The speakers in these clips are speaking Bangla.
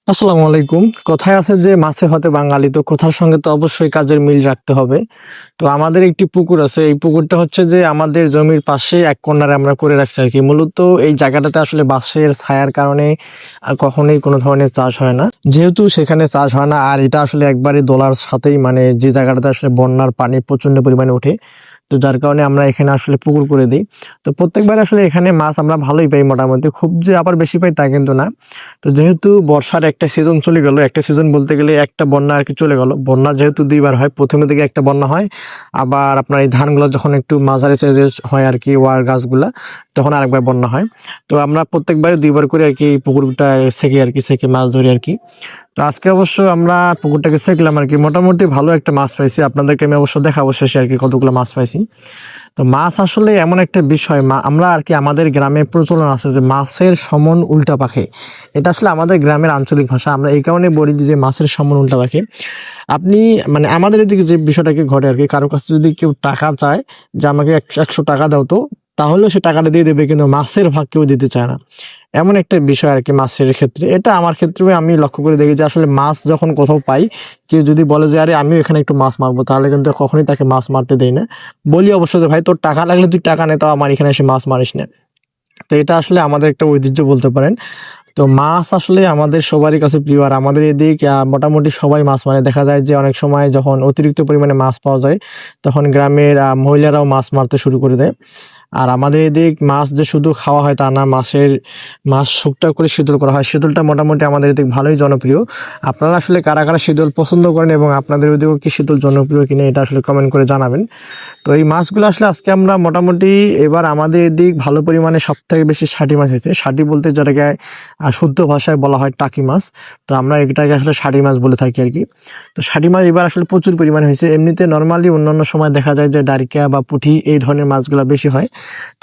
আসসালামু আলাইকুম। কথায় আছে যে মাছে ভাতে বাঙালি, তো কথার সঙ্গে তো অবশ্যই কাজের মিল রাখতে হবে। তো আমাদের একটি পুকুর আছে। এই পুকুরটা হচ্ছে যে আমাদের জমির পাশে এক কর্নারে আমরা করে রাখছি আরকি। মূলত এই জায়গাটাতে আসলে বাঁশের ছায়ার কারণে কখনোই কোনো ধরনের চাষ হয় না। যেহেতু সেখানে চাষ হয় না, আর এটা আসলে একবারে দোলার সাথেই, মানে যে জায়গাটাতে আসলে বন্যার পানি প্রচন্ড পরিমাণে ওঠে, তো যার কারণে আমরা এখানে আসলে পুকুর করে দিই। তো প্রত্যেকবার আসলে এখানে মাছ আমরা ভালোই পাই মোটামুটি। খুব যে আবার বেশি পাই তা কিন্তু না। তো যেহেতু বর্ষার একটা সিজন চলে গেল, একটা সিজন বলতে গেলে একটা বন্যা আরকি চলে গেল। বন্যা যেহেতু ২ বার হয়, ১ম এর দিকে একটা বন্যা হয়, আবার আপনার এই ধানগুলা যখন একটু মাঝারি সাইজের হয় আরকি ওয়ার গাছগুলা, তখন আরেকবার বন্যা হয়। তো আমরা প্রত্যেকবারে ২ বার করে আরকি পুকুরটা ছেঁকে মাছ ধরি আরকি। তো আজকে অবশ্য আমরা পুকুরটাকে ছেঁকলাম আরকি। মোটামুটি ভালো একটা মাছ পাইছি। আপনাদেরকে আমি অবশ্য দেখাবো শেষে আরকি কতগুলো মাছ পাইছি। তো মাছ আসলে এমন একটা বিষয়, আমরা আরকি আমাদের গ্রামে প্রচলন আছে যে মাছের সমন উল্টা পাখে। এটা আসলে আমাদের গ্রামের আঞ্চলিক ভাষা। আমরা এই কারণে বলি যে মাছের সমন উল্টা পাখে। আপনি, মানে আমাদের এদিকে যে বিষয়টাকে ঘটে আরকি, কারো কাছে যদি কেউ টাকা চায় যে আমাকে ১০০ টাকা দাও তো, তাহলেও সে টাকাটা দিয়ে দেবে, কিন্তু মাছের ভাগ কেউ দিতে চায় না। এমন একটা বিষয় আরকি মাছের ক্ষেত্রে। এটা আমার ক্ষেত্রেও আমি লক্ষ্য করে দেখি যে আসলে মাছ যখন কোথাও পাই, কেউ যদি বলে যে আরে আমিও এখানে একটু মাছ মারবো, তাহলে কিন্তু কখনোই তাকে মাছ মারতে দেই না। বলি অবশ্য যে ভাই তোর টাকা লাগলে তুই টাকা নে, তাও আমার এখানে এসে মাছ মারিস না। তো এটা আসলে আমাদের একটা ঐতিহ্য বলতে পারেন। তো মাছ আসলে আমাদের সবারই কাছে প্রিয়। আর আমাদের এদিক মোটামুটি সবাই মাছ মারে। দেখা যায় যে অনেক সময় যখন অতিরিক্ত পরিমাণে মাছ পাওয়া যায়, তখন গ্রামের মহিলারাও মাছ মারতে শুরু করে দেয়। আর আমাদের এদিক মাছ যে শুধু খাওয়া হয় তা না, মাছ শুকটা করে শীতল করা হয়। শীতলটা মোটামুটি আমাদের এদিক ভালোই জনপ্রিয়। আপনারা আসলে কারা, কারা শীতল পছন্দ করেন এবং আপনাদের ওদিকেও কি শীতল জনপ্রিয় কিনা, এটা আসলে কমেন্ট করে জানাবেন। তো এই মাছগুলো আসলে আজকে আমরা মোটামুটি, এবার আমাদের এদিক ভালো পরিমাণে সবথেকে বেশি ষাটি মাছ হয়েছে। ষাটি বলতে যেটাকে শুদ্ধ ভাষায় বলা হয় টাকি মাছ। তো আমরা এটাকে আসলে ষাটি মাছ বলে থাকি আরকি। তো ষাটি মাছ এবার আসলে প্রচুর পরিমাণে হয়েছে। এমনিতে নরমালি অন্যান্য সময় দেখা যায় যে ডারিকা বা পুঁটি এই ধরনের মাছগুলো বেশি হয়।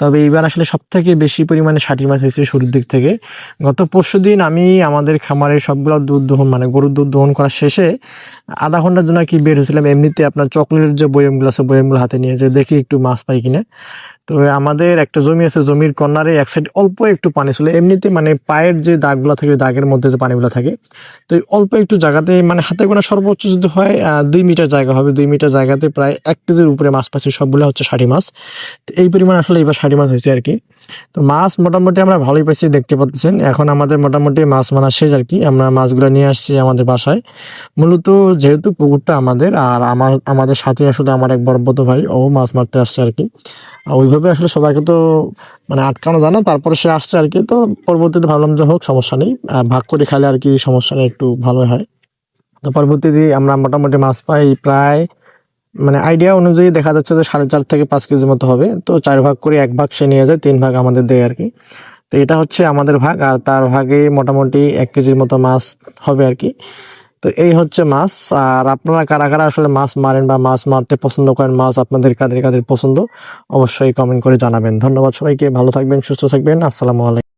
তবে এইবার আসলে সবথেকে বেশি পরিমাণে ষাটি মাছ হয়েছে শুরুর দিক থেকে। গত পরশুদিন আমি আমাদের খামারে সবগুলো দুধ দহন, মানে গরুর দুধ দহন করা শেষে আধা ঘন্টার জন্য কি বের হয়েছিলাম। এমনিতে আপনার চকলেটের যে বয়মগুলো আছে, বয়মগুলো হাতে নিয়ে যে দেখি একটু মাছ পাই কিনা। তো আমাদের একটা জমি আছে, জমির কর্নারে এক সাইড অল্প একটু পানি ছিল। এমনিতে মানে পায়ের যে দাগগুলো থাকে, দাগের মধ্যে যে পানিগুলো থাকে, তো এই অল্প একটু জায়গাতে, মানে হাতে গোনা সর্বোচ্চ যদি হয় ২ মিটার জায়গা হবে, ২ মিটার জায়গাতে প্রায় ১ কেজির উপরে মাছ পাচ্ছি। সবগুলো হচ্ছে ষাটি মাছ। তো এই পরিমাণ আসলে এবার ষাটি মাছ হয়েছে আরকি। তো মাছ মোটামুটি আমরা ভালোই পাইছি, দেখতে পাচ্ছেন। এখন আমাদের মোটামুটি মাছ মারা শেষ আরকি। আমরা মাছগুলো নিয়ে আসছি আমাদের বাসায়। মূলত যেহেতু পুকুরটা আমাদের, আর আমাদের সাথে আসলে আমার এক বড় ভাই, ও মাছ মারতে আসছে আরকি। ওইভাবে আসলে সবাইকে তো মানে আটকানো যায় না। তারপরে সে আসছে আরকি। তো পরবর্তীতে ভাবলাম যে হোক, সমস্যা নেই। ভাগ করে খাইলে আরকি সমস্যা নেই, একটু ভালোই হয়। তো পরবর্তীতে আমরা মোটামুটি মাছ পাই প্রায়, মানে আইডিয়া অনুযায়ী দেখা যাচ্ছে যে ৪.৫ থেকে ৫ কেজির মতো হবে। তো ৪ ভাগ করে ১ ভাগ সে নিয়ে যায়, ৩ ভাগ আমাদের দেয় আরকি। তো এটা হচ্ছে আমাদের ভাগ, আর তার ভাগে মোটামুটি ১ কেজির মতো মাছ হবে আরকি। তো এই হচ্ছে মাছ। আর আপনারা কারা, কারা আসলে মাছ মারেন বা মাছ মারতে পছন্দ করেন, মাছ আপনাদের কাদের, কাদের পছন্দ, অবশ্যই কমেন্ট করে জানাবেন। ধন্যবাদ সবাইকে। ভালো থাকবেন, সুস্থ থাকবেন। আসসালামু আলাইকুম।